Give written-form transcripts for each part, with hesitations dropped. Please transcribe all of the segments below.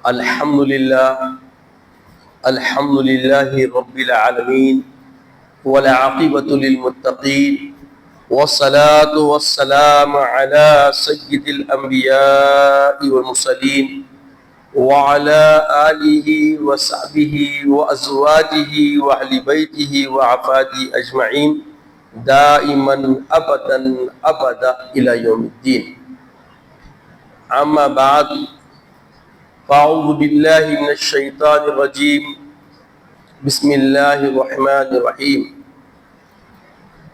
الحمد للہ رب العالمین والعاقبۃ للمتقین والصلاة والسلام علی سید الانبیاء والمرسلین وعلی آلہ وصحبہ وازواجہ واہل بیتہ وعفادہ اجمعین دائما ابدا ابدا الی یوم الدین. اما بعد فاعوذ باللہ من الشیطان الرجیم بسم اللہ الرحمن الرحیم.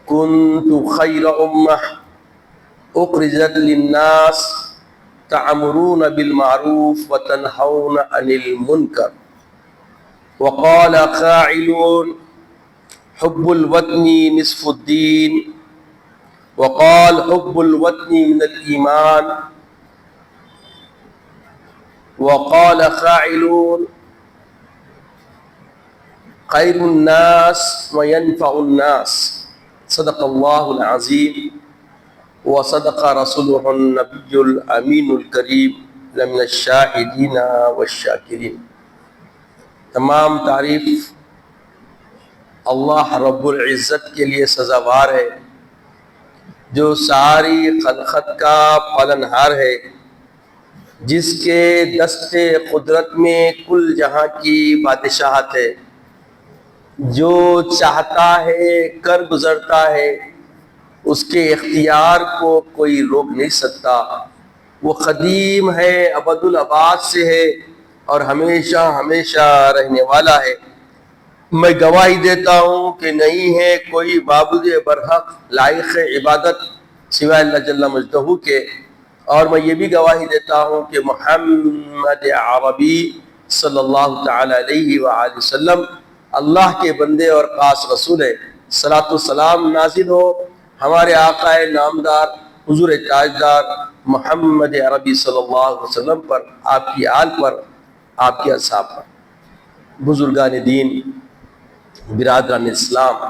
کنت خیر امہ اخرجت للناس تعمرون بالمعروف وتنہون عن المنکر وقال قائلون حب الوطن نصف الدین وقال حب الوطن من الایمان وقال قائلون خیر الناس وینفع الناس. صدق اللہ العظیم وصدق رسولہ النبی الامین الکریم لمن الشاہدین والشاکرین. تمام تعریف اللہ رب العزت کے لیے سزاوار ہے جو ساری خلقت کا پالنہار ہے، جس کے دست قدرت میں کل جہاں کی بادشاہت ہے، جو چاہتا ہے کر گزرتا ہے، اس کے اختیار کو کوئی روک نہیں سکتا. وہ قدیم ہے، ابد الآباد سے ہے اور ہمیشہ ہمیشہ رہنے والا ہے. میں گواہی دیتا ہوں کہ نہیں ہے کوئی معبود برحق لائق عبادت سوائے اللہ جل مجدہ کے، اور میں یہ بھی گواہی دیتا ہوں کہ محمد عربی صلی اللہ تعالی علیہ وآلہ وسلم اللہ کے بندے اور خاص رسول ہے. صلاۃ والسلام نازل ہو ہمارے آقا نامدار حضور تاجدار محمد عربی صلی اللہ علیہ وسلم پر، آپ کی آل پر، آپ کے اصحاب پر. بزرگان دین، برادران اسلام،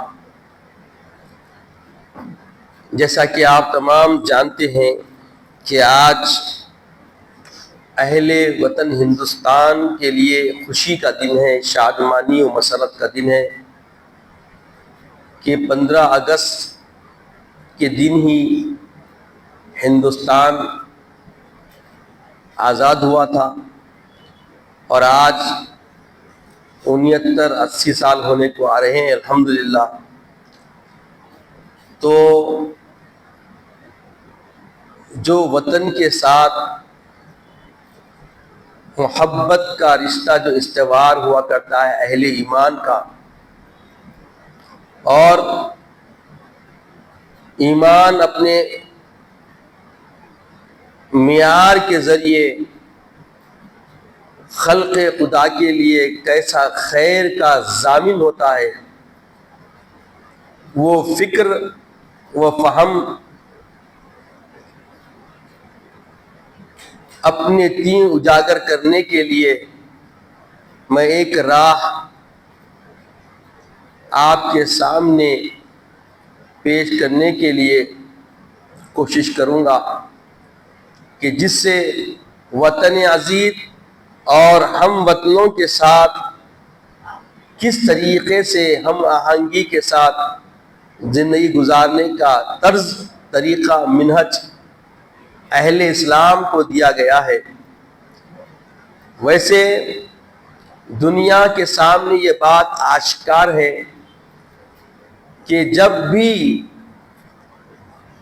جیسا کہ آپ تمام جانتے ہیں کہ آج اہل وطن ہندوستان کے لیے خوشی کا دن ہے، شادمانی و مسرت کا دن ہے کہ 15 اگست کے دن ہی ہندوستان آزاد ہوا تھا، اور آج 69-80 سال ہونے کو آ رہے ہیں الحمدللہ. تو جو وطن کے ساتھ محبت کا رشتہ جو استوار ہوا کرتا ہے اہل ایمان کا، اور ایمان اپنے معیار کے ذریعے خلق خدا کے لیے کیسا خیر کا ضامن ہوتا ہے، وہ فکر و فہم اپنے تین اجاگر کرنے کے لیے میں ایک راہ آپ کے سامنے پیش کرنے کے لیے کوشش کروں گا کہ جس سے وطن عزیز اور ہم وطنوں کے ساتھ کس طریقے سے ہم آہنگی کے ساتھ زندگی گزارنے کا طرز، طریقہ، منہج اہل اسلام کو دیا گیا ہے. ویسے دنیا کے سامنے یہ بات آشکار ہے کہ جب بھی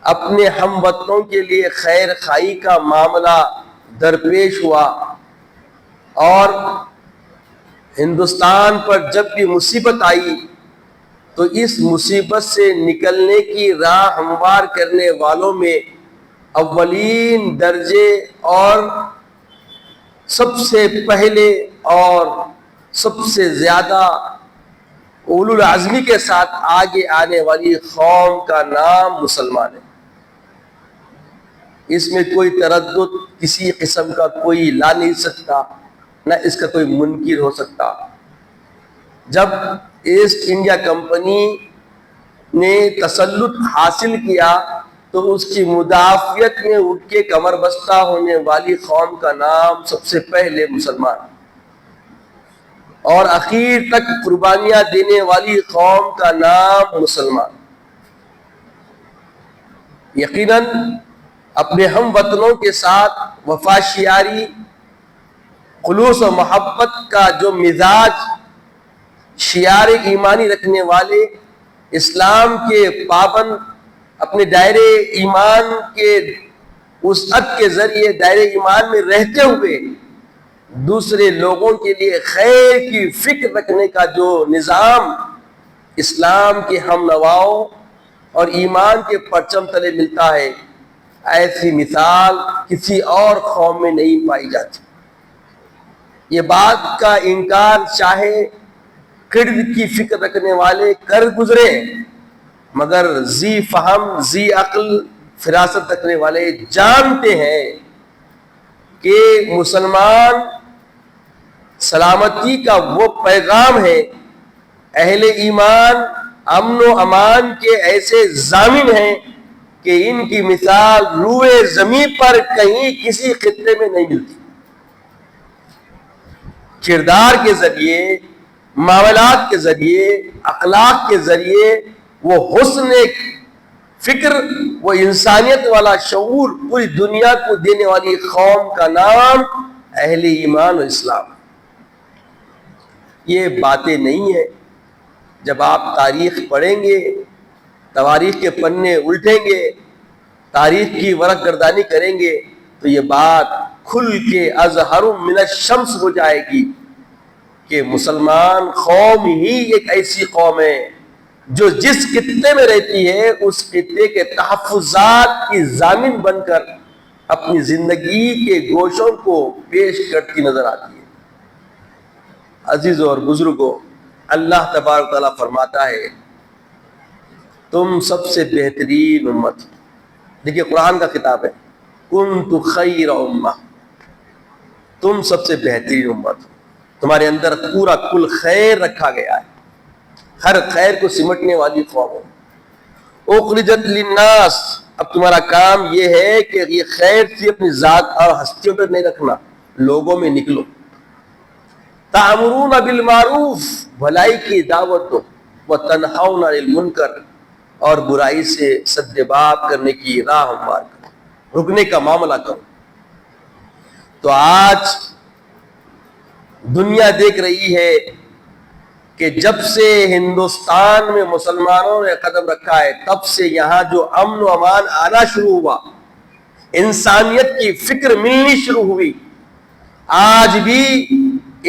اپنے ہم وطنوں کے لیے خیر خواہی کا معاملہ درپیش ہوا اور ہندوستان پر جب بھی مصیبت آئی، تو اس مصیبت سے نکلنے کی راہ ہموار کرنے والوں میں اولین درجے اور سب سے پہلے اور سب سے زیادہ اولو العزمی کے ساتھ آگے آنے والی قوم کا نام مسلمان ہے. اس میں کوئی تردد کسی قسم کا کوئی لا نہیں سکتا، نہ اس کا کوئی منکر ہو سکتا. جب ایسٹ انڈیا کمپنی نے تسلط حاصل کیا تو اس کی مدافعت میں اٹھ کے کمر بستہ ہونے والی قوم کا نام سب سے پہلے مسلمان، اور اخیر تک قربانیاں دینے والی قوم کا نام مسلمان۔ یقیناً اپنے ہم وطنوں کے ساتھ وفا شیاری، خلوص و محبت کا جو مزاج شیار ایمانی رکھنے والے، اسلام کے پابند، اپنے دائرے ایمان کے وسعت کے ذریعے دائرے ایمان میں رہتے ہوئے دوسرے لوگوں کے لیے خیر کی فکر رکھنے کا جو نظام اسلام کے ہم نواؤں اور ایمان کے پرچم تلے ملتا ہے، ایسی مثال کسی اور قوم میں نہیں پائی جاتی۔ یہ بات کا انکار چاہے قرد کی فکر رکھنے والے کر گزرے، مگر ذی فہم ذی عقل فراست رکھنے والے جانتے ہیں کہ مسلمان سلامتی کا وہ پیغام ہے، اہل ایمان امن و امان کے ایسے ضامن ہیں کہ ان کی مثال روئے زمین پر کہیں کسی خطے میں نہیں ملتی۔ کردار کے ذریعے، معاملات کے ذریعے، اخلاق کے ذریعے وہ حسن فکر، وہ انسانیت والا شعور پوری دنیا کو دینے والی قوم کا نام اہل ایمان و اسلام۔ یہ باتیں نہیں ہیں، جب آپ تاریخ پڑھیں گے، تواریخ کے پنے الٹیں گے، تاریخ کی ورق گردانی کریں گے، تو یہ بات کھل کے اظہر من الشمس ہو جائے گی کہ مسلمان قوم ہی ایک ایسی قوم ہے جو جس خطے میں رہتی ہے اس خطے کے تحفظات کی ضامن بن کر اپنی زندگی کے گوشوں کو پیش کرتی نظر آتی ہے۔ عزیزوں اور بزرگوں، اللہ تبارک تعالیٰ فرماتا ہے تم سب سے بہترین امت، دیکھیے قرآن کا خطاب ہے، کنتم خیر امہ، تم سب سے بہترین امت، تمہارے اندر پورا کل خیر رکھا گیا ہے، ہر خیر کو سمٹنے والی قوم ہو۔ اخرجت للناس، اب تمہارا کام یہ ہے کہ یہ خیر صرف اپنی ذات اور ہستیوں پر نہیں رکھنا، لوگوں میں نکلو۔ تأمرون بالمعروف، بھلائی کی دعوت دو، وتنہون عن المنکر، اور برائی سے سد باب کرنے کی راہ ہموار کرو، رکنے کا معاملہ کرو۔ تو آج دنیا دیکھ رہی ہے کہ جب سے ہندوستان میں مسلمانوں نے قدم رکھا ہے تب سے یہاں جو امن و امان آنا شروع ہوا، انسانیت کی فکر ملنی شروع ہوئی، آج بھی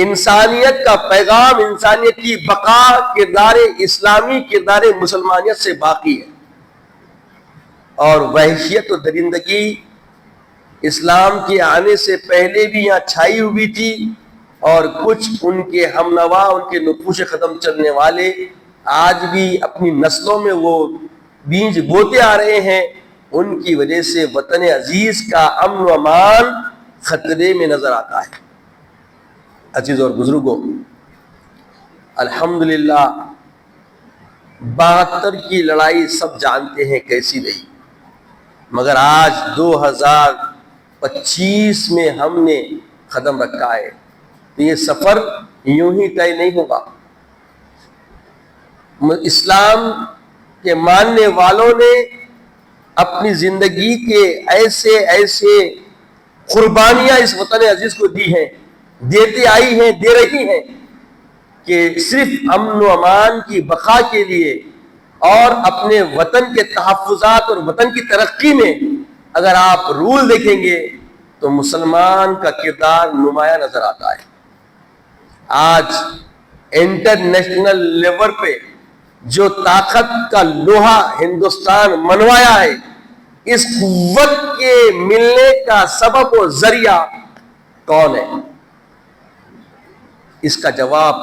انسانیت کا پیغام، انسانیت کی بقا کردار اسلامی، کردار مسلمانیت سے باقی ہے، اور وحشیت و درندگی اسلام کے آنے سے پہلے بھی یہاں چھائی ہوئی تھی، اور کچھ ان کے ہم نوا، ان کے نقوش قدم چلنے والے آج بھی اپنی نسلوں میں وہ بیج بوتے آ رہے ہیں، ان کی وجہ سے وطن عزیز کا امن و امان خطرے میں نظر آتا ہے۔ عزیز اور بزرگوں، الحمدللہ 72 کی لڑائی سب جانتے ہیں کیسی رہی، مگر آج 2025 میں ہم نے قدم رکھا ہے، تو یہ سفر یوں ہی طے نہیں ہوگا۔ اسلام کے ماننے والوں نے اپنی زندگی کے ایسے ایسے قربانیاں اس وطن عزیز کو دی ہیں، دیتی آئی ہیں، دے رہی ہیں، کہ صرف امن و امان کی بقا کے لیے اور اپنے وطن کے تحفظات اور وطن کی ترقی میں اگر آپ رول دیکھیں گے تو مسلمان کا کردار نمایاں نظر آتا ہے۔ آج انٹرنیشنل لیول پہ جو طاقت کا لوہا ہندوستان منوایا ہے، اس قوت کے ملنے کا سبب و ذریعہ کون ہے؟ اس کا جواب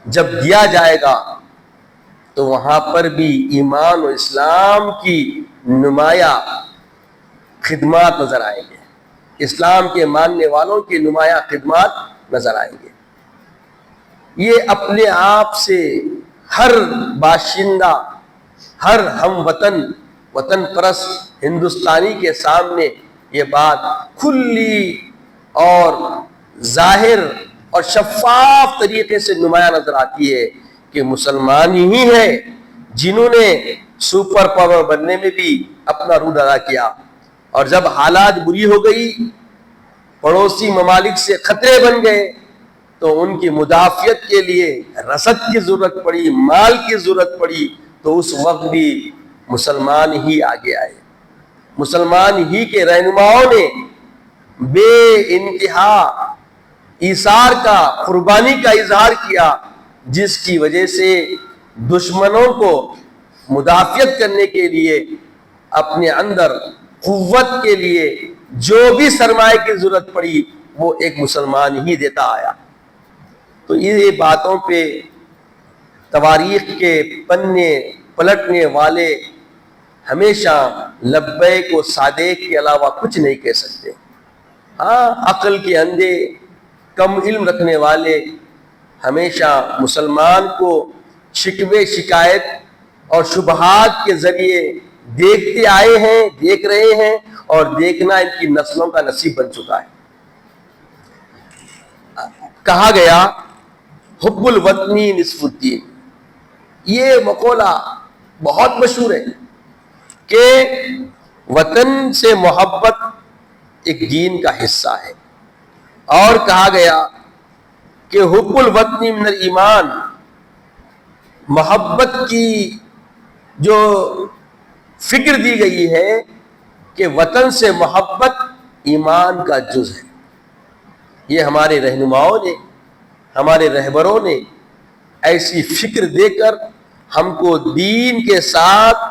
جب دیا جائے گا تو وہاں پر بھی ایمان و اسلام کی نمایاں خدمات نظر آئیں گے، اسلام کے ماننے والوں کی نمایاں خدمات نظر آئیں گے۔ یہ اپنے آپ سے ہر باشندہ، ہر ہم وطن وطن پرست ہندوستانی کے سامنے یہ بات کھلی اور ظاہر اور شفاف طریقے سے نمایاں نظر آتی ہے کہ مسلمان ہی ہیں جنہوں نے سپر پاور بننے میں بھی اپنا رول ادا کیا، اور جب حالات بری ہو گئی، پڑوسی ممالک سے خطرے بن گئے، تو ان کی مدافعت کے لیے رسد کی ضرورت پڑی، مال کی ضرورت پڑی، تو اس وقت بھی مسلمان ہی آگے آئے۔ مسلمان ہی کے رہنماؤں نے بے انتہا ایثار کا، قربانی کا اظہار کیا، جس کی وجہ سے دشمنوں کو مدافعت کرنے کے لیے اپنے اندر قوت کے لیے جو بھی سرمایہ کی ضرورت پڑی وہ ایک مسلمان ہی دیتا آیا۔ تو یہ باتوں پہ تواریخ کے پنے پلٹنے والے ہمیشہ لبیک و صادق کے علاوہ کچھ نہیں کہہ سکتے۔ ہاں، عقل کے اندھے، کم علم رکھنے والے ہمیشہ مسلمان کو شکوے، شکایت اور شبہات کے ذریعے دیکھتے آئے ہیں، دیکھ رہے ہیں، اور دیکھنا ان کی نسلوں کا نصیب بن چکا ہے۔ کہا گیا حب الوطنی نصف الدین، یہ مقولہ بہت مشہور ہے کہ وطن سے محبت ایک دین کا حصہ ہے، اور کہا گیا کہ حب الوطنی من الایمان، محبت کی جو فکر دی گئی ہے کہ وطن سے محبت ایمان کا جز ہے۔ یہ ہمارے رہنماؤں نے، ہمارے رہبروں نے ایسی فکر دے کر ہم کو دین کے ساتھ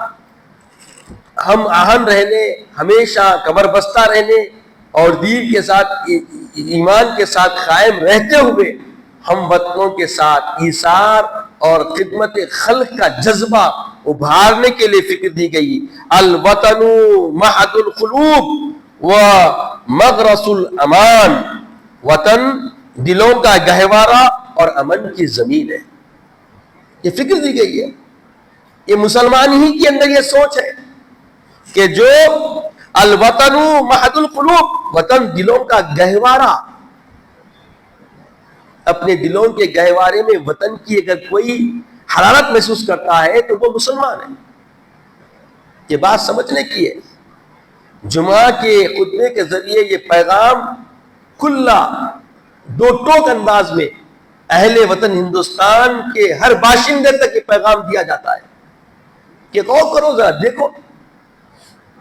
ہم آہن رہنے، ہمیشہ کمر بستہ رہنے، اور دین کے ساتھ، ایمان کے ساتھ قائم رہتے ہوئے ہم وطنوں کے ساتھ ایثار اور خدمت خلق کا جذبہ ابھارنے کے لیے فکر دی گئی۔ الوطن معہد القلوب و مغرس الامان، وطن دلوں کا گہوارہ اور امن کی زمین ہے، یہ فکر دی گئی ہے۔ یہ مسلمان ہی کے اندر یہ سوچ ہے کہ جو الوطن معہد القلوب، وطن دلوں کا گہوارہ، اپنے دلوں کے گہوارے میں وطن کی اگر کوئی حرارت محسوس کرتا ہے تو وہ مسلمان ہے۔ یہ بات سمجھنے کی ہے۔ جمعہ کے خطبے کے ذریعے یہ پیغام کھلا دو ٹوک انداز میں اہل وطن ہندوستان کے ہر باشندے تک یہ پیغام دیا جاتا ہے کہ غور کرو ذرا، دیکھو،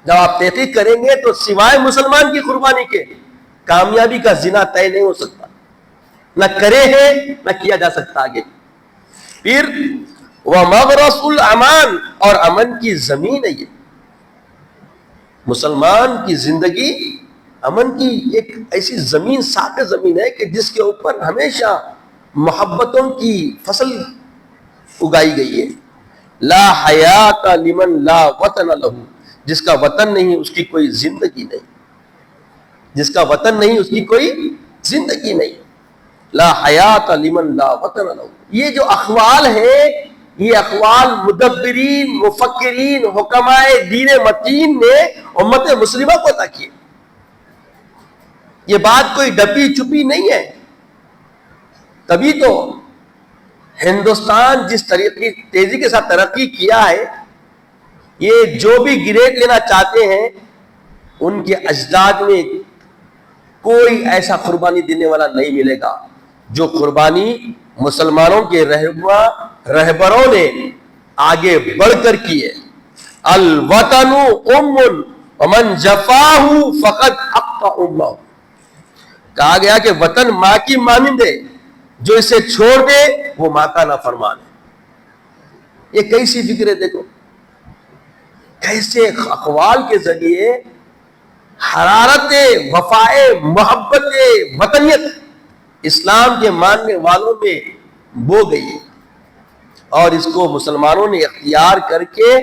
جب آپ تحقیق کریں گے تو سوائے مسلمان کی قربانی کے کامیابی کا زنا طے نہیں ہو سکتا، نہ کرے ہیں نہ کیا جا سکتا آگے۔ پھر وہ مغرس الامان، اور امن کی زمین ہے۔ یہ مسلمان کی زندگی امن کی ایک ایسی زمین، ساکت زمین ہے کہ جس کے اوپر ہمیشہ محبتوں کی فصل اگائی گئی ہے۔ لا حیات لمن لا وطن لہ، جس کا وطن نہیں اس کی کوئی زندگی نہیں، جس کا وطن نہیں اس کی کوئی زندگی نہیں۔ لا حیات لمن لا وطن لہ، یہ جو اقوال ہیں، یہ اقوال مدبرین، مفکرین، حکمائے دین متین نے امت مسلمہ کو عطا کیے۔ یہ بات کوئی ڈپی چپی نہیں ہے۔ تبھی تو ہندوستان جس طریقے تیزی کے ساتھ ترقی کیا ہے، یہ جو بھی گریڈ لینا چاہتے ہیں، ان کے اجداد میں کوئی ایسا قربانی دینے والا نہیں ملے گا جو قربانی مسلمانوں کے رہبروں نے آگے بڑھ کر کی ہے۔ الوطن ام ومن جفاہ فقد حق امہ، کہا گیا کہ وطن ماں کی مانند ہے، جو اسے چھوڑ دے وہ ماں کا نافرمان ہے۔ یہ کیسی فکر ہے، دیکھو کیسے اقوال کے ذریعے حرارت وفائے محبت وطنیت اسلام کے ماننے والوں میں بو گئی، اور اس کو مسلمانوں نے اختیار کر کے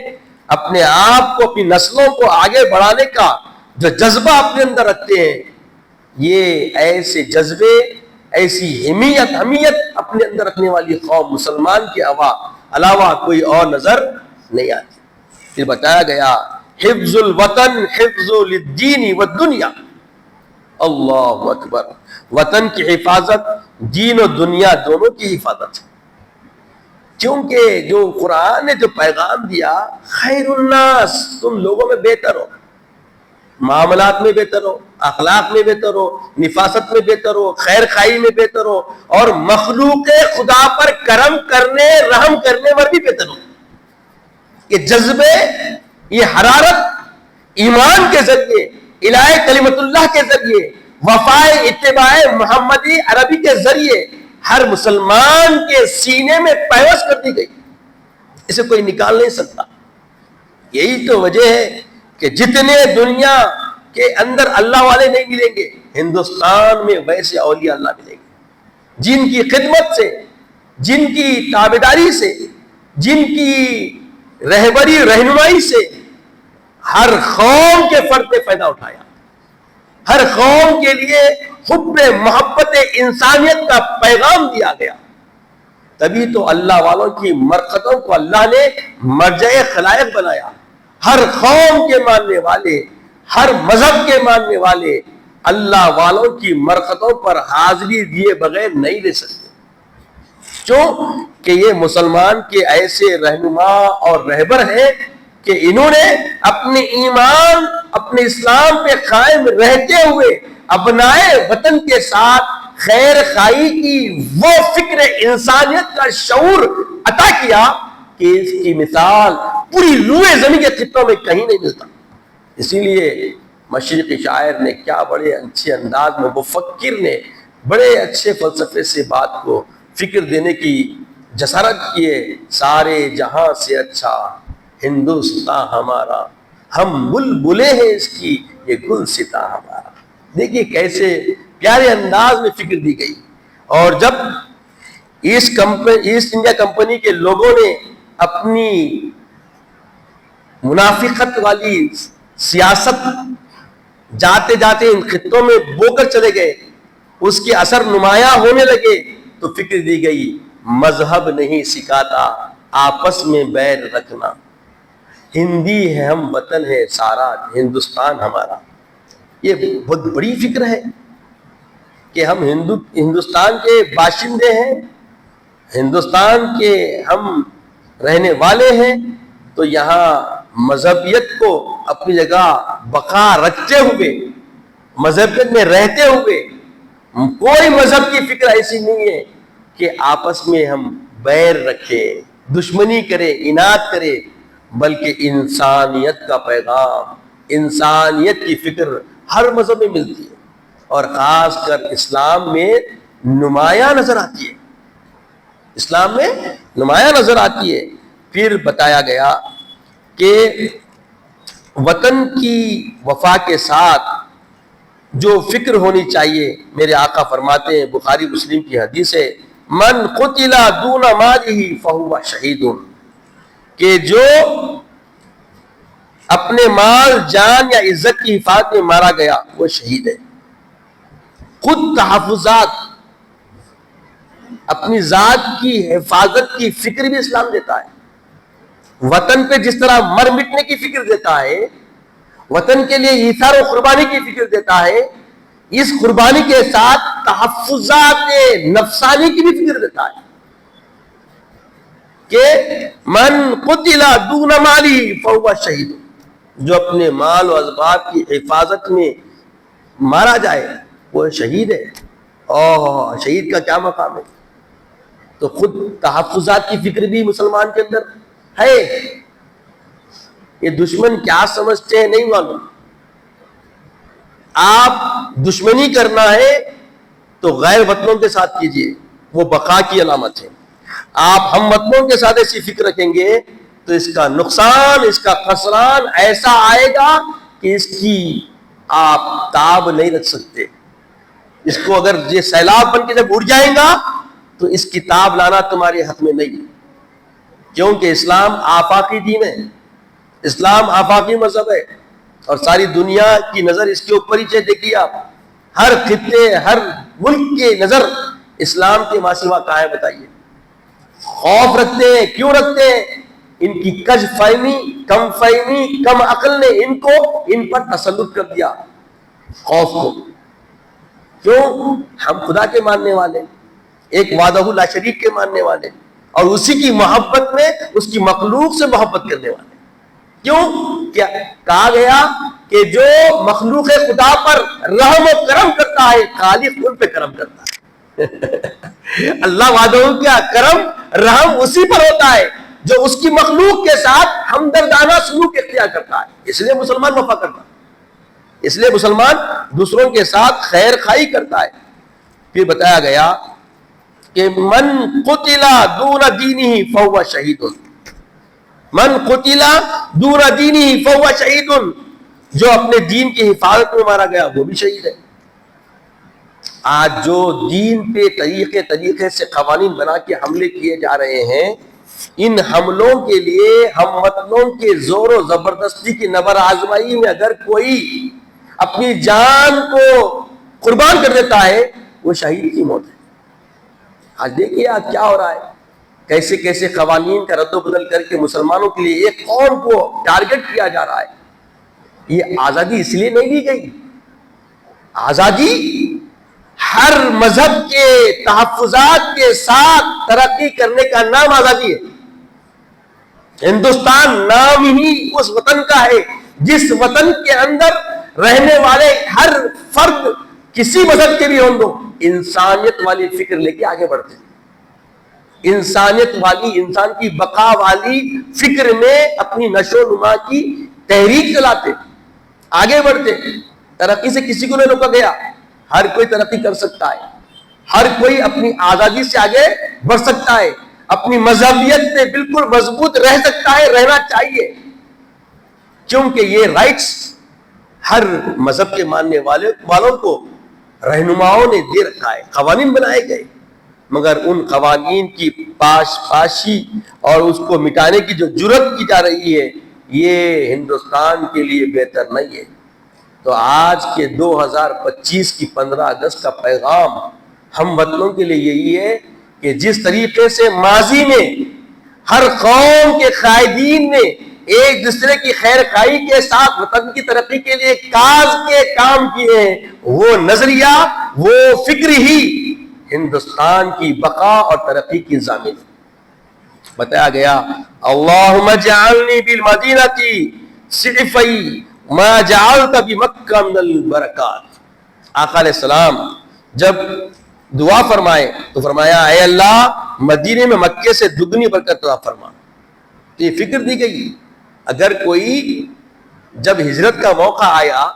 اپنے آپ کو، اپنی نسلوں کو آگے بڑھانے کا جو جذبہ اپنے اندر رکھتے ہیں، یہ ایسے جذبے، ایسی حمیت اپنے اندر رکھنے والی قوم مسلمان کے علاوہ کوئی اور نظر نہیں آتی۔ پھر بتایا گیا حفظ الوطن حفظ للدین والدنیا. اللہ اکبر. وطن کی حفاظت دین و دنیا دونوں کی حفاظت ہے. کیونکہ جو قرآن نے جو پیغام دیا، خیر الناس، تم لوگوں میں بہتر ہو، معاملات میں بہتر ہو، اخلاق میں بہتر ہو، نفاست میں بہتر ہو، خیر خواہی میں بہتر ہو، اور مخلوق خدا پر کرم کرنے رحم کرنے پر بھی بہتر ہو. یہ جذبے، یہ حرارت ایمان کے ذریعے، الہ کلمت اللہ کے ذریعے، وفائے اتباع محمدی عربی کے ذریعے ہر مسلمان کے سینے میں پیوست کر دی گئی. اسے کوئی نکال نہیں سکتا. یہی تو وجہ ہے کہ جتنے دنیا کے اندر اللہ والے نہیں ملیں گے، ہندوستان میں ویسے اولیاء اللہ ملیں گے، جن کی خدمت سے، جن کی تابعداری سے، جن کی رہبری رہنمائی سے ہر قوم کے فرد نے فائدہ اٹھایا. ہر قوم کے لیے حب محبت انسانیت کا پیغام دیا گیا. تبھی تو اللہ والوں کی مرقدوں کو اللہ نے مرجع خلائق بنایا. ہر قوم کے ماننے والے، ہر مذہب کے ماننے والے اللہ والوں کی مرقدوں پر حاضری دیے بغیر نہیں رہ سکتے. کیوں کہ یہ مسلمان کے ایسے رہنما اور رہبر ہیں کہ انہوں نے اپنے ایمان، اپنے اسلام پہ قائم رہتے ہوئے ابنائے وطن کے ساتھ خیر خواہی کی وہ فکر انسانیت کا شعور عطا کیا کہ اس کی مثال پوری روئے زمین کے خطوں میں کہیں نہیں ملتا. اسی لیے مشرقی شاعر نے کیا بڑے اچھے انداز میں، مفکر نے بڑے اچھے فلسفے سے بات کو فکر دینے کی جسارت کیے. سارے جہاں سے اچھا ہندوستان ہمارا، ہم بلبلیں ہیں اس کی یہ گلستاں ہمارا. دیکھیے کیسے پیارے انداز میں فکر دی گئی. اور جب ایسٹ انڈیا کمپنی کے لوگوں نے اپنی منافقت والی سیاست جاتے جاتے ان خطوں میں بو کر چلے گئے، اس کے اثر نمایاں ہونے لگے، تو فکر دی گئی مذہب نہیں سکھاتا آپس میں بیر رکھنا. ہندی ہے ہم، وطن ہے سارا ہندوستان ہمارا. یہ بہت بڑی فکر ہے کہ ہم ہندوستان کے باشندے ہیں، ہندوستان کے ہم رہنے والے ہیں، تو یہاں مذہبیت کو اپنی جگہ بقا رکھتے ہوئے، مذہبیت میں رہتے ہوئے، کوئی مذہب کی فکر ایسی نہیں ہے کہ آپس میں ہم بیر رکھے، دشمنی کرے، اناد کرے، بلکہ انسانیت کا پیغام، انسانیت کی فکر ہر مذہب میں ملتی ہے، اور خاص کر اسلام میں نمایاں نظر آتی ہے. اسلام میں نمایاں نظر آتی ہے. پھر بتایا گیا کہ وطن کی وفا کے ساتھ جو فکر ہونی چاہیے، میرے آقا فرماتے ہیں، بخاری مسلم کی حدیث ہے، من قتل دون مالہ فہو شہید، کہ جو اپنے مال، جان یا عزت کی حفاظت میں مارا گیا وہ شہید ہے. خود تحفظات، اپنی ذات کی حفاظت کی فکر بھی اسلام دیتا ہے. وطن پہ جس طرح مر مٹنے کی فکر دیتا ہے، وطن کے لیے ایثار و قربانی کی فکر دیتا ہے، اس قربانی کے ساتھ تحفظات نفسانی کی بھی فکر دیتا ہے کہ من قتل دون مالی فہو شہید، جو اپنے مال و اسباب کی حفاظت میں مارا جائے وہ شہید ہے. اوہ، شہید کا کیا مقام ہے. تو خود تحفظات کی فکر بھی مسلمان کے اندر ہے. یہ دشمن کیا سمجھتے ہیں نہیں معلوم. آپ دشمنی کرنا ہے تو غیر وطنوں کے ساتھ کیجئے، وہ بقا کی علامت ہے. آپ ہم وطنوں کے ساتھ ایسی فکر رکھیں گے تو اس کا نقصان، اس کا خسران ایسا آئے گا کہ اس کی آپ تاب نہیں رکھ سکتے. اس کو اگر یہ سیلاب بن کے جب اڑ جائے گا تو اس کی تاب لانا تمہارے حق میں نہیں، کیونکہ اسلام آفاقی دین ہے، اسلام آفاقی مذہب ہے، اور ساری دنیا کی نظر اس کے اوپر ہی دیکھیے. آپ ہر خطے، ہر ملک کی نظر اسلام کے ماں سوا کہاں ہے بتائیے. خوف رکھتے ہیں، کیوں رکھتے ہیں؟ ان کی کج فہمی، کم فہمی، کم عقل نے ان پر تسلط کر دیا خوف کو. کیوں؟ ہم خدا کے ماننے والے، ایک وحدہ لا شریک کے ماننے والے، اور اسی کی محبت میں اس کی مخلوق سے محبت کرنے والے. کیوں؟ کیا کہا گیا کہ جو مخلوق خدا پر رحم و کرم کرتا ہے خالق ان پہ کرم کرتا ہے. اللہ وحدہ کیا کرم رحم اسی پر ہوتا ہے جو اس کی مخلوق کے ساتھ ہمدردانہ سلوک اختیار کرتا ہے. اس لیے مسلمان وفا کرتا ہے، اس لیے مسلمان دوسروں کے ساتھ خیر خائی کرتا ہے. پھر بتایا گیا کہ من قتل دون دینہ فہو شہید، من قتل دون دینہ فہو شہید، جو اپنے دین کی حفاظت میں مارا گیا وہ بھی شہید ہے. آج جو دین پہ طریقے سے قوانین بنا کے حملے کیے جا رہے ہیں، ان حملوں کے لیے ہم وطنوں کے زور و زبردستی کی نبر آزمائی میں اگر کوئی اپنی جان کو قربان کر دیتا ہے وہ شہید کی موت ہے. آج دیکھیے آج کیا ہو رہا ہے، کیسے کیسے قوانین کا رد و بدل کر کے مسلمانوں کے لیے ایک قوم کو ٹارگٹ کیا جا رہا ہے. یہ آزادی اس لیے نہیں دی گئی. آزادی ہر مذہب کے تحفظات کے ساتھ ترقی کرنے کا نام آزادی ہے. ہندوستان نام ہی اس وطن کا ہے جس وطن کے اندر رہنے والے ہر فرد کسی مذہب کے بھی ہوں، انسانیت والی فکر لے کے آگے بڑھتے ہیں. انسانیت والی، انسان کی بقا والی فکر میں اپنی نشو و نما کی تحریک چلاتے، آگے بڑھتے. ترقی سے کسی کو نہیں روکا گیا، ہر کوئی ترقی کر سکتا ہے، ہر کوئی اپنی آزادی سے آگے بڑھ سکتا ہے، اپنی مذہبیت پہ بالکل مضبوط رہ سکتا ہے، رہنا چاہیے. کیونکہ یہ رائٹس ہر مذہب کے ماننے والوں کو رہنماؤں نے دے رکھا ہے، قوانین بنائے گئے. مگر ان قوانین کی پاشی اور اس کو مٹانے کی جو جرات کی جا رہی ہے یہ ہندوستان کے لیے بہتر نہیں ہے. تو آج کے 2025 کی 15 اگست کا پیغام ہم وطنوں کے لیے یہی ہے کہ جس طریقے سے ماضی میں ہر قوم کے قائدین نے ایک دوسرے کی خیر خائی کے ساتھ وطن کی ترقی کے لیے کاز کے کام کیے ہیں، وہ نظریہ، وہ فکر ہی ہندوستان کی بقا اور ترقی کی ضامن ہے. بتایا گیا اللہم اجعلنی بالمدینۃ سعفی ما جعلت بمکہ من البرکات. آقا علیہ السلام جب دعا فرمائے تو فرمایا اے اللہ مدینے میں مکے سے دگنی برکت عطا فرما. تو یہ فکر دی گئی. اگر کوئی جب ہجرت کا موقع آیا،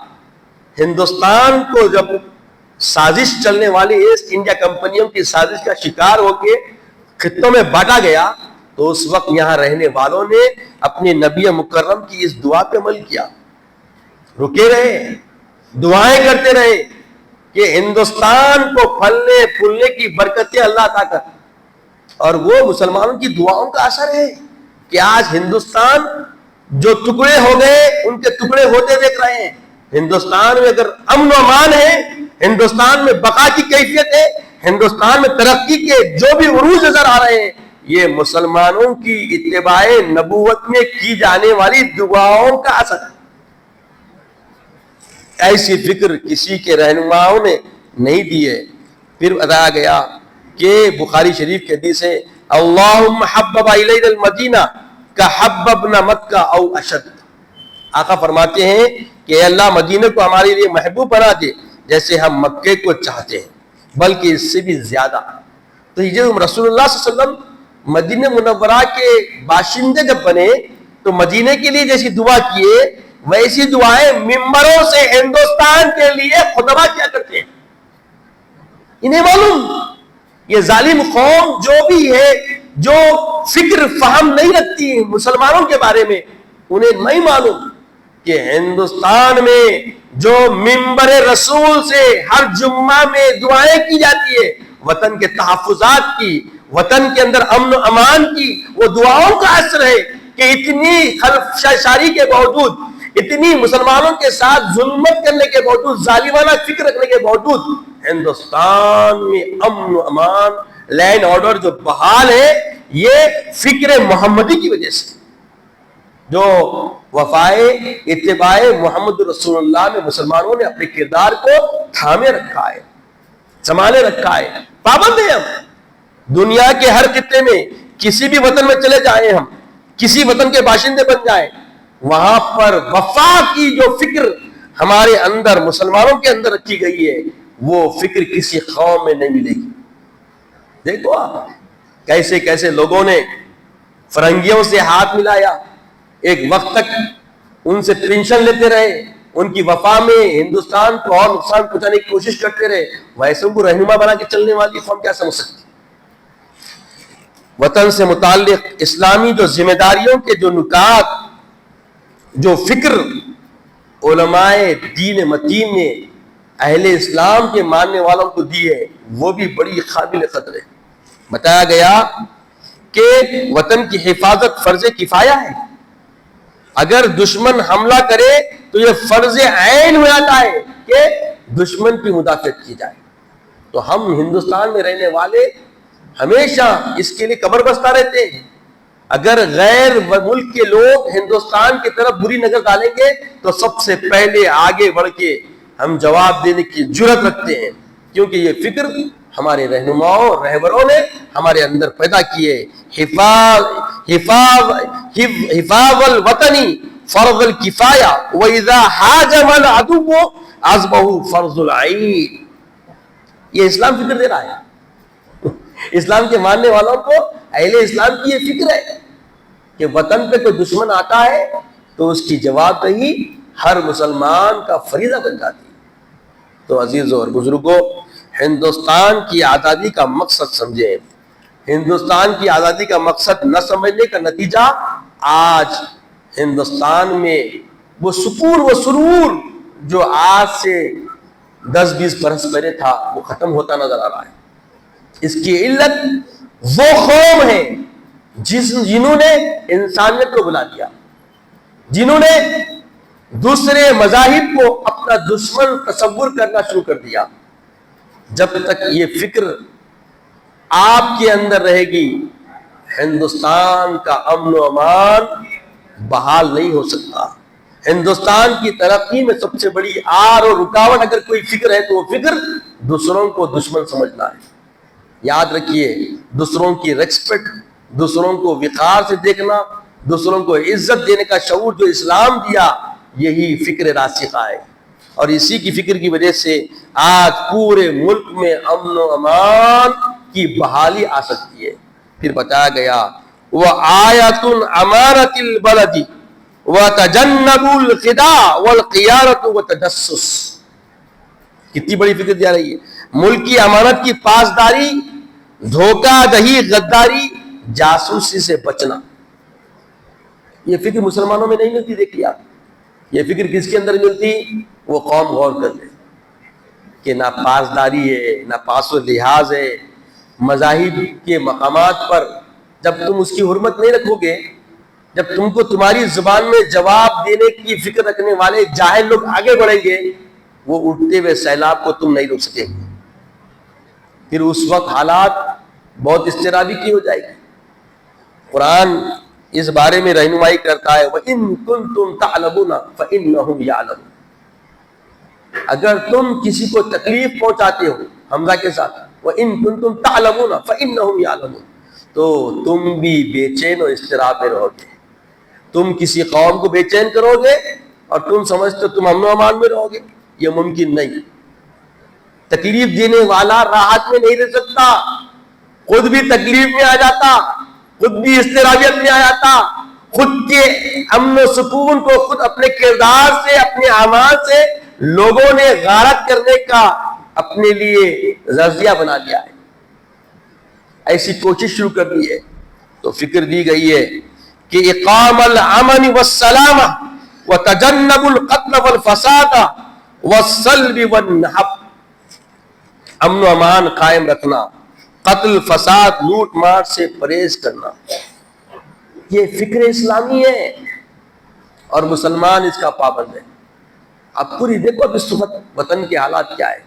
ہندوستان کو جب سازش چلنے والی ایسٹ انڈیا کمپنیوں کی سازش کا شکار ہو کے خطوں میں بانٹا گیا تو اس وقت یہاں رہنے والوں نے اپنے نبی مکرم کی اس دعا پہ عمل کیا، رکے رہے، دعائیں کرتے رہے کہ ہندوستان کو پھلنے پھولنے کی برکتیں اللہ عطا کر. اور وہ مسلمانوں کی دعاؤں کا اثر ہے کہ آج ہندوستان جو ٹکڑے ہو گئے ان کے ٹکڑے ہوتے دیکھ رہے ہیں. ہندوستان میں اگر امن و امان ہے، ہندوستان میں بقا کی کیفیت ہے، ہندوستان میں ترقی کے جو بھی عروج نظر آ رہے ہیں، یہ مسلمانوں کی اتباع نبوت میں کی جانے والی دعاؤں کا اثر ہے. ایسی فکر کسی کے رہنماؤں نے نہیں دی ہے. پھر بتایا گیا کہ بخاری شریف کے حدیث ہے اللہم حبب الینا المدینہ کحببنا مکہ او اشد. آقا فرماتے ہیں کہ اے اللہ مدینہ کو ہمارے لیے محبوب بنا دے جیسے ہم مکے کو چاہتے ہیں، بلکہ اس سے بھی زیادہ. تو یہ رسول اللہ صلی اللہ علیہ وسلم مدینہ منورہ کے باشندے جب بنے تو مدینہ کے لیے جیسی دعا کیے ویسی دعائیں ممبروں سے ہندوستان کے لیے خطبہ کیا کرتے ہیں. انہیں معلوم یہ ظالم قوم جو بھی ہے، جو فکر فہم نہیں رکھتی مسلمانوں کے بارے میں، انہیں نہیں معلوم کہ ہندوستان میں جو ممبر رسول سے ہر جمعہ میں دعائیں کی جاتی ہے وطن کے تحفظات کی، وطن کے اندر امن و امان کی، وہ دعاؤں کا اثر ہے کہ اتنی خلفشاری کے باوجود، اتنی مسلمانوں کے ساتھ ظلمت کرنے کے باوجود، ظالمانہ فکر رکھنے کے باوجود ہندوستان میں امن و امان، لینڈ آرڈر جو بحال ہے، یہ فکر محمدی کی وجہ سے. جو وفائے اتباع محمد رسول اللہ میں مسلمانوں نے اپنے کردار کو تھامے رکھا ہے، سنبھالے رکھا ہے، پابند ہیں ہم۔ دنیا کے ہر خطے میں کسی بھی وطن میں چلے جائیں، ہم کسی وطن کے باشندے بن جائیں، وہاں پر وفا کی جو فکر ہمارے اندر مسلمانوں کے اندر رکھی گئی ہے، وہ فکر کسی قوم میں نہیں ملے گی۔ دیکھو آپ کیسے کیسے لوگوں نے فرنگیوں سے ہاتھ ملایا، ایک وقت تک ان سے پینشن لیتے رہے، ان کی وفا میں ہندوستان کو اور نقصان پہنچانے کی کوشش کرتے رہے، ویسے ان کو رہنما بنا کے چلنے والی قوم کیا سمجھ سکتی؟ وطن سے متعلق اسلامی جو ذمہ داریوں کے جو نکات، جو فکر علماء دین متین نے اہل اسلام کے ماننے والوں کو دی ہے، وہ بھی بڑی قابل قدر ہے۔ بتایا گیا کہ وطن کی حفاظت فرض کفایہ ہے، اگر دشمن حملہ کرے تو یہ فرض عین ہو جاتا ہے کہ دشمن کی مدافعت کی جائے۔ تو ہم ہندوستان میں رہنے والے ہمیشہ اس کے لیے کمر بستہ رہتے ہیں۔ اگر غیر ملک کے لوگ ہندوستان کی طرف بری نظر ڈالیں گے تو سب سے پہلے آگے بڑھ کے ہم جواب دینے کی جرات رکھتے ہیں، کیونکہ یہ فکر ہمارے رہنماؤں رہبروں نے ہمارے اندر پیدا کیے۔ حفاظ الوطنی فرض الکفایہ وَإِذَا حَاجَمَ الْعَدُوُّ عَزْبَهُ فرض العین۔ یہ اسلام فکر دے رہا ہے، اسلام کے ماننے والوں کو اہل اسلام کی یہ فکر ہے کہ وطن پہ کوئی دشمن آتا ہے تو اس کی جواب دہی ہر مسلمان کا فریضہ بن جاتی ہے۔ تو عزیزوں اور بزرگوں، ہندوستان کی آزادی کا مقصد سمجھیں۔ ہندوستان کی آزادی کا مقصد نہ سمجھنے کا نتیجہ آج ہندوستان میں وہ سکون و سرور جو آج سے 10-20 برس پہلے تھا وہ ختم ہوتا نظر آ رہا ہے۔ اس کی علت وہ قوم ہے جنہوں نے انسانیت کو بلا دیا، جنہوں نے دوسرے مذاہب کو اپنا دشمن تصور کرنا شروع کر دیا۔ جب تک یہ فکر آپ کے اندر رہے گی، ہندوستان کا امن و امان بحال نہیں ہو سکتا۔ ہندوستان کی ترقی میں سب سے بڑی آر اور رکاوٹ اگر کوئی فکر ہے تو وہ فکر دوسروں کو دشمن سمجھنا ہے۔ یاد رکھیے، دوسروں کی ریسپیکٹ، دوسروں کو وقار سے دیکھنا، دوسروں کو عزت دینے کا شعور جو اسلام دیا، یہی فکر راسخہ ہے۔ اور اسی کی فکر کی وجہ سے آج پورے ملک میں امن و امان کی بحالی آ سکتی ہے۔ پھر بتایا گیا وَآیَةٌ عَمَارَةِ الْبَلَدِ وَتَجَنَّبُوا الْخِدَاعَ وَالْقِیَارَةُ وَتَجَسُّسُ۔ کتنی بڑی فکر دیا رہی ہے، ملک کی امانت کی پاسداری، دھوکہ دہی، غداری، جاسوسی سے بچنا۔ یہ فکر مسلمانوں میں نہیں ملتی۔ دیکھیے آپ، یہ فکر کس کے اندر ملتی؟ وہ قوم غور کر لے کہ نہ پاسداری ہے، نہ پاس و لحاظ ہے۔ مذاہب کے مقامات پر جب تم اس کی حرمت نہیں رکھو گے، جب تم کو تمہاری زبان میں جواب دینے کی فکر رکھنے والے جاہل لوگ آگے بڑھیں گے، وہ اٹھتے ہوئے سیلاب کو تم نہیں روک سکیں گے۔ پھر اس وقت حالات بہت اضطرابی کی ہو جائے گی۔ قرآن اس بارے میں رہنمائی کرتا ہے وَإِن كُنتُمْ تَعْلَمُونَ فَإِنَّهُمْ يَعْلَمُونَ۔ اگر تم کسی کو تکلیف پہنچاتے ہو، حمزہ کے ساتھ وَإِن كُنتُمْ تَعْلَمُونَ فَإِنَّهُمْ يَعْلَمُونَ، تو تم بھی بے چین و اضطراب میں رہو گے۔ تم کسی قوم کو بے چین کرو گے اور تم سمجھتے تم امن و امان میں رہو گے، یہ ممکن نہیں۔ تکلیف دینے والا راحت میں نہیں رہ سکتا، خود بھی تکلیف میں آ جاتا، خود بھی اضطرابیت میں آ جاتا، خود کے امن و سکون کو خود اپنے کردار سے، اپنے اعمال سے لوگوں نے غارت کرنے کا اپنے لیے ذریعہ بنا لیا ہے، ایسی کوشش شروع کر دی ہے۔ تو فکر دی گئی ہے کہ اقام الامن والسلامہ وتجنب القتل والفساد والسلب والنہب، امن و امان قائم رکھنا، قتل، فساد، لوٹ مار سے پرہیز کرنا، یہ فکر اسلامی ہے اور مسلمان اس کا پابند ہے۔ اب پوری دیکھو اب اس وقت وطن کے حالات کیا ہے۔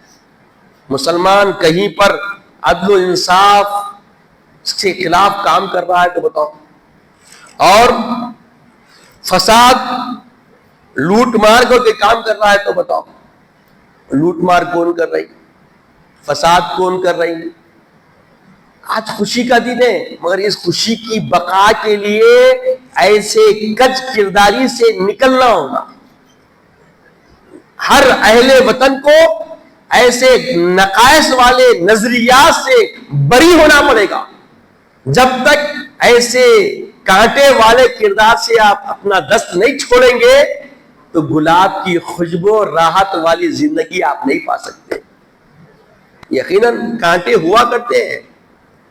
مسلمان کہیں پر عدل و انصاف کے خلاف کام کر رہا ہے تو بتاؤ، اور فساد لوٹ مار کو کوئی کام کر رہا ہے تو بتاؤ، لوٹ مار کون کر رہی، فساد کون کر رہی؟ آج خوشی کا دن ہے، مگر اس خوشی کی بقا کے لیے ایسے کج کرداری سے نکلنا ہوگا. ہر اہل وطن کو ایسے نقائص والے نظریات سے بری ہونا پڑے گا. جب تک ایسے کانٹے والے کردار سے آپ اپنا دست نہیں چھوڑیں گے تو گلاب کی خوشبو راحت والی زندگی آپ نہیں پا سکتے. یقیناً کانٹے ہوا کرتے ہیں،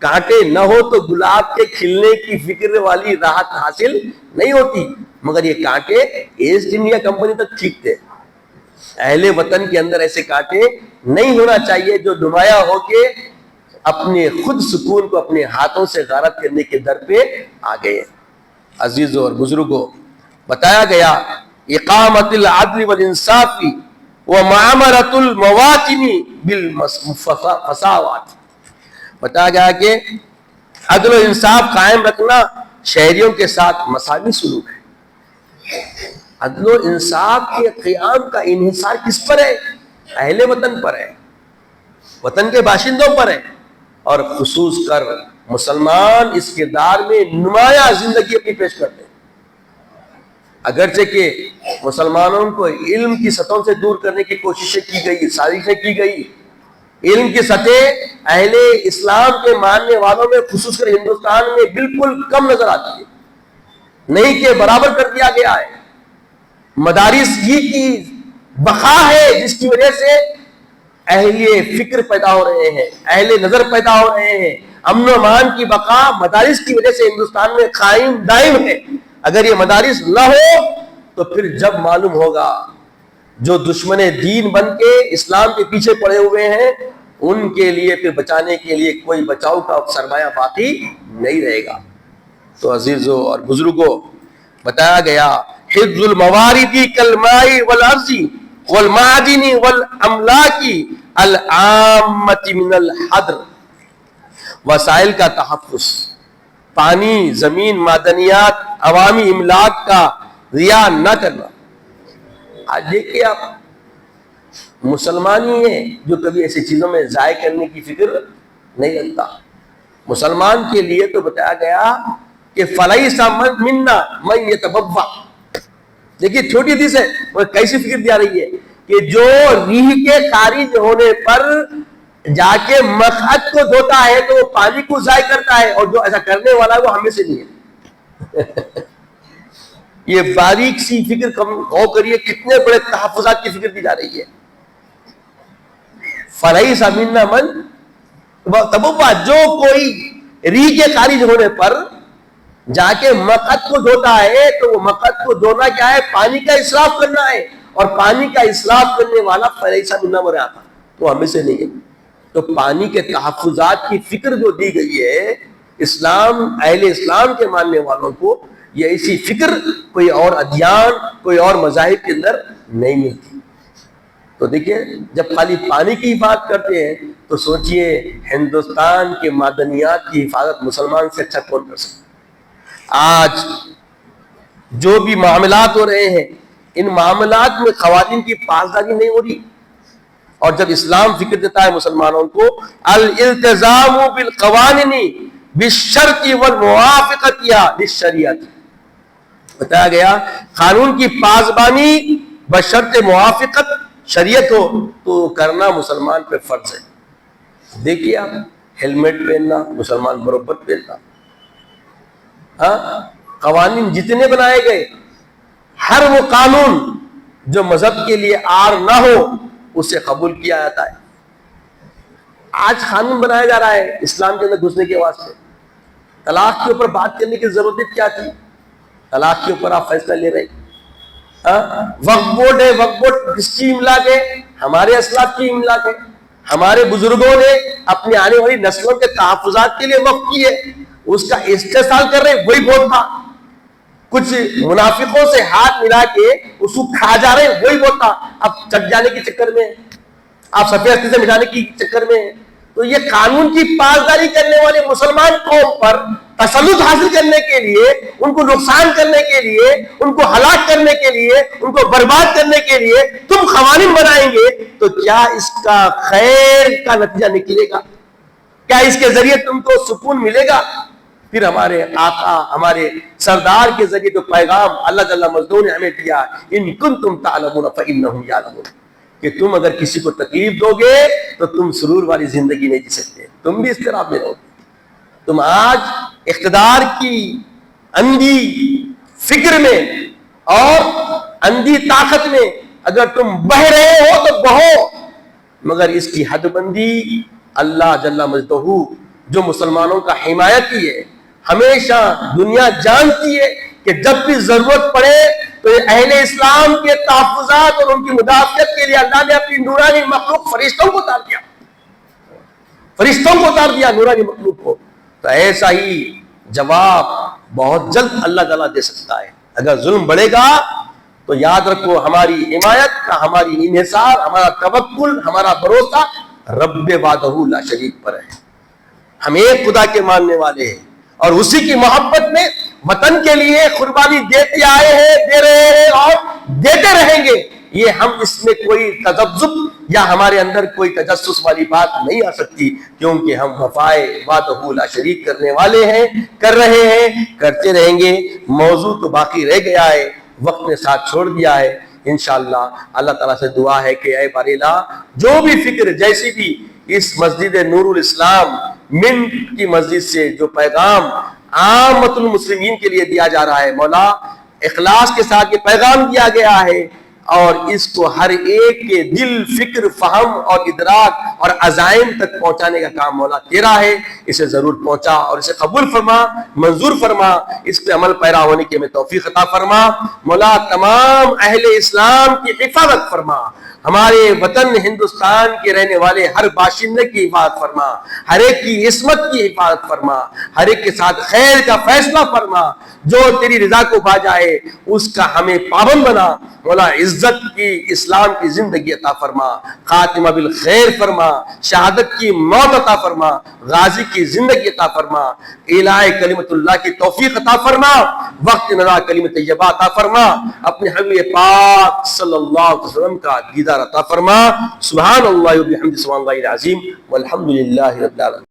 کانٹے نہ ہو تو گلاب کے کھلنے کی فکر والی راحت حاصل نہیں ہوتی، مگر یہ کانٹے ایسٹ انڈیا کمپنی تک ٹھیک تھے. اہل وطن کے اندر ایسے کانٹے نہیں ہونا چاہیے جو نمایاں ہو کے اپنے خود سکون کو اپنے ہاتھوں سے غارت کرنے کے در پہ آ گئے. عزیزوں اور بزرگوں، بتایا گیا اقامت العدل والانصاف ومعامرۃ المواطن بالمساوات. بتایا گیا کہ عدل و انصاف قائم رکھنا شہریوں کے ساتھ مساوی سلوک ہے. عدل و انصاف کے قیام کا انحصار کس پر ہے؟ اہل وطن پر ہے، وطن کے باشندوں پر ہے، اور خصوص کر مسلمان اس کردار میں نمایاں زندگی اپنی پیش کرتے ہیں. اگرچہ کہ مسلمانوں کو علم کی سطحوں سے دور کرنے کی کوششیں کی گئی، سازشیں کی گئی. علم کی سطح اہل اسلام کے ماننے والوں میں خصوص کر ہندوستان میں بالکل کم نظر آتی ہے، نہیں کہ برابر کر دیا گیا ہے. مدارس ہی کی بقا ہے جس کی وجہ سے اہل فکر پیدا ہو رہے ہیں، اہل نظر پیدا ہو رہے ہیں. امن و امان کی بقا مدارس کی وجہ سے ہندوستان میں قائم دائم ہے. اگر یہ مدارس نہ ہو تو پھر جب معلوم ہوگا جو دشمن دین بن کے اسلام کے پیچھے پڑے ہوئے ہیں ان کے لیے پھر بچانے کے لیے کوئی بچاؤ کا سرمایہ باقی نہیں رہے گا. تو عزیزوں اور بزرگوں، بتایا گیا حفظ الموارد کالماء والارض والمعادن والاملاک العامۃ من الحدر. وسائل کا تحفظ، پانی، زمین، معدنیات، عوامی املاک کا ضیاع نہ کرنا. آج دیکھیے آپ مسلمان ہی ہیں جو کبھی ایسی چیزوں میں ضائع کرنے کی فکر نہیں رکھتا. مسلمان کے لیے تو بتایا گیا کہ فلیس منا من یتبوع. دیکھیے چھوٹی حدیث ہے، وہ کیسی فکر دیا رہی ہے کہ جو ریح کے خارج ہونے پر جا کے مقعد کو دھوتا ہے تو وہ پانی کو ضائع کرتا ہے، اور جو ایسا کرنے والا ہے وہ ہمیں سے نہیں ہے. یہ باریک سی فکر کم ہو کریے، کتنے بڑے تحفظات کی فکر دی جا رہی ہے. فلیس منا من تبوع، جو کوئی ریح کے خارج ہونے پر جا کے مقعد کو دھوتا ہے تو وہ مقعد کو دھونا کیا ہے؟ پانی کا اسراف کرنا ہے، اور پانی کا اسراف کرنے والا فلیس منا من آتا تو ہمیں سے نہیں ہے. تو پانی کے تحفظات کی فکر جو دی گئی ہے اسلام، اہل اسلام کے ماننے والوں کو یہ ایسی فکر کوئی اور ادیان، کوئی اور مذاہب کے اندر نہیں ملتی. تو دیکھیں جب خالی پانی کی حفاظت کرتے ہیں تو سوچئے ہندوستان کے معدنیات کی حفاظت مسلمان سے اچھا کون کر سکتا. آج جو بھی معاملات ہو رہے ہیں ان معاملات میں خواتین کی پاسداری نہیں ہو رہی، اور جب اسلام فکر دیتا ہے مسلمانوں کو الالتزام بالقوانین بالشرط والموافقت للشریعت، بتایا گیا قانون کی پاسبانی بشرط موافقت شریعت ہو تو کرنا مسلمان پہ فرض ہے. دیکھیے آپ ہیلمٹ پہننا مسلمان برابر پہنتا. قوانین جتنے بنائے گئے ہر وہ قانون جو مذہب کے لیے آر نہ ہو اسے قبول کیا جاتا ہے. آج قانون بنایا جا رہا ہے اسلام کے اندر گھسنے کے واسطے. طلاق کے اوپر بات کرنے کی ضرورت کیا تھی؟ طلاق کے اوپر آپ فیصلہ لے رہے ہیں. وقف بورڈ ہے، وقف بورڈ کس کی املاک ہے؟ ہمارے اسلاف کی املاک ہے. ہمارے بزرگوں نے اپنی آنے والی نسلوں کے تحفظات کے لیے وقف کی ہے، اس کا استحصال کر رہے وہی بورڈ تھا. کچھ منافقوں سے ہاتھ ملا کے اس کو کھا جا رہے وہی بورڈ تھا. اب چٹ جانے کے چکر میں، آپ سفید سے مٹانے کی چکر میں. تو یہ قانون کی پاسداری کرنے والے مسلمان قوم پر تسلط حاصل کرنے کے لیے، ان کو نقصان کرنے کے لیے، ان کو ہلاک کرنے کے لیے، ان کو برباد کرنے کے لیے تم قوانین بنائیں گے تو کیا اس کا خیر کا نتیجہ نکلے گا؟ کیا اس کے ذریعے تم کو سکون ملے گا؟ پھر ہمارے آقا، ہمارے سردار کے ذریعے جو پیغام اللہ جل مجدہ نے ہمیں دیا، ان کنتم تعلمون فانہم یعلمون، کہ تم اگر کسی کو تکلیف دو گے تو تم سرور والی زندگی نہیں جی سکتے، تم بھی اضطراب میں رہو گے۔ تم آج اقتدار کی اندھی فکر میں اور اندھی طاقت میں اگر تم بہ رہے ہو تو بہو، مگر اس کی حد بندی اللہ جل مجدہ جو مسلمانوں کا حمایتی ہے، ہمیشہ دنیا جانتی ہے کہ جب بھی ضرورت پڑے تو یہ اہل اسلام کے تحفظات اور ان کی مدافعت کے لیے اللہ نے اپنی نورانی مخلوق فرشتوں کو اتار دیا، فرشتوں کو اتار دیا نورانی مخلوق کو۔ تو ایسا ہی جواب بہت جلد اللہ تعالیٰ دے سکتا ہے۔ اگر ظلم بڑھے گا تو یاد رکھو ہماری حمایت، ہماری انحصار، ہمارا توکل، ہمارا بھروسہ رب وحدہ لا شریک پر ہے۔ ہم ایک خدا کے ماننے والے ہیں اور اسی کی محبت میں وطن کے لیے قربانی دیتے آئے ہیں، دے رہے ہیں اور دیتے رہیں گے۔ یہ ہم اس میں کوئی تذبذب یا ہمارے اندر کوئی تجسس والی بات نہیں آ سکتی، کیونکہ ہم وفائے وحدہ لا شریک کرنے والے ہیں، کر رہے ہیں، کرتے رہیں گے۔ موضوع تو باقی رہ گیا ہے، وقت نے ساتھ چھوڑ دیا ہے۔ انشاءاللہ اللہ تعالیٰ سے دعا ہے کہ اے باری اللہ، جو بھی فکر جیسی بھی اس مسجد نور الاسلام منٹ کی مسجد سے جو پیغام عامت المسلمین کے لیے دیا جا رہا ہے، مولا اخلاص کے ساتھ یہ پیغام دیا گیا ہے اور اس کو ہر ایک کے دل، فکر، فہم اور ادراک اور عزائم تک پہنچانے کا کام مولا تیرا ہے۔ اسے ضرور پہنچا اور اسے قبول فرما، منظور فرما، اس پہ عمل پیرا ہونے کی ہمیں توفیق عطا فرما۔ مولا تمام اہل اسلام کی حفاظت فرما، ہمارے وطن ہندوستان کے رہنے والے ہر باشندے کی حفاظت فرما، ہر ایک کی عصمت کی حفاظت فرما، ہر ایک کے ساتھ خیر کا فیصلہ فرما، جو تیری رضا کو پا جائے اس کا ہمیں پابند بنا۔ مولا عزت کی، اسلام کی زندگی عطا فرما، خاتمہ بالخیر فرما، شہادت کی موت عطا فرما، غازی کی زندگی عطا فرما، اعلاء کلمت اللہ کی توفیق عطا فرما، وقت ندا کلمت طیبہ عطا فرما، اپنے حبیب پاک صلی اللہ علیہ وسلم کا دیدار عطا فرما۔ سبحان اللہ و بحمدہ، سبحان اللہ العظیم، والحمد للہ رب العالمین۔